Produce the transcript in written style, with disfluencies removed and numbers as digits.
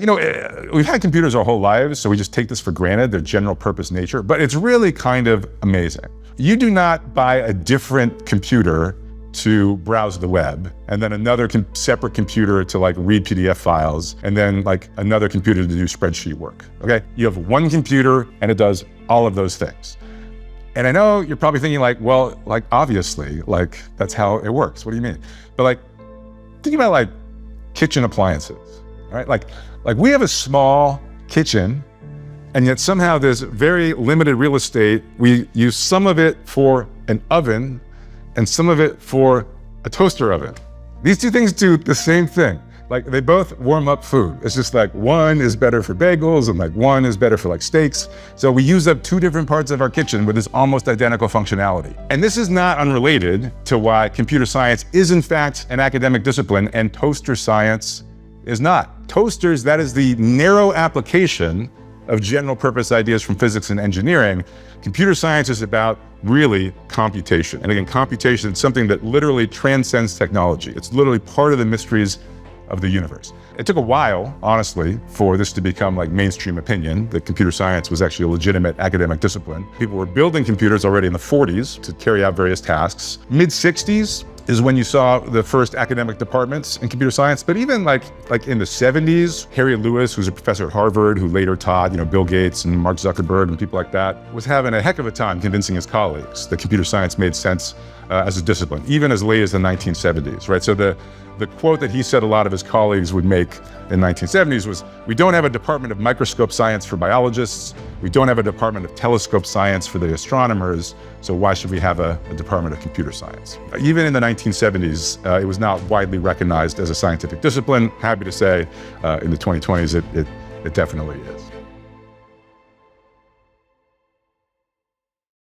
You know, we've had computers our whole lives, so we just take this for granted, their general purpose nature, but it's really kind of amazing. You do not buy a different computer to browse the web, and then another separate computer to like read PDF files, and then like another computer to do spreadsheet work, okay? You have one computer and it does all of those things. And I know you're probably thinking like, well, like obviously, like that's how it works. What do you mean? But like, think about like kitchen appliances, right? Like we have a small kitchen, and yet somehow there's very limited real estate. We use some of it for an oven and some of it for a toaster oven. These two things do the same thing. Like they both warm up food. It's just like one is better for bagels and like one is better for like steaks. So we use up two different parts of our kitchen with this almost identical functionality. And this is not unrelated to why computer science is in fact an academic discipline and toaster science is not. Toasters, that is the narrow application of general purpose ideas from physics and engineering. Computer science is about really computation. And again, computation is something that literally transcends technology. It's literally part of the mysteries of the universe. It took a while, honestly, for this to become like mainstream opinion, that computer science was actually a legitimate academic discipline. People were building computers already in the 40s to carry out various tasks. Mid-60s is when you saw the first academic departments in computer science. But even like in the 70s, Harry Lewis, who's a professor at Harvard, who later taught, Bill Gates and Mark Zuckerberg and people like that, was having a heck of a time convincing his colleagues that computer science made sense as a discipline, even as late as the 1970s, right? So the quote that he said a lot of his colleagues would make in the 1970s was, we don't have a department of microscope science for biologists. We don't have a department of telescope science for the astronomers. So why should we have a department of computer science? Even in the 1970s, it was not widely recognized as a scientific discipline. Happy to say, in the 2020s, it definitely is.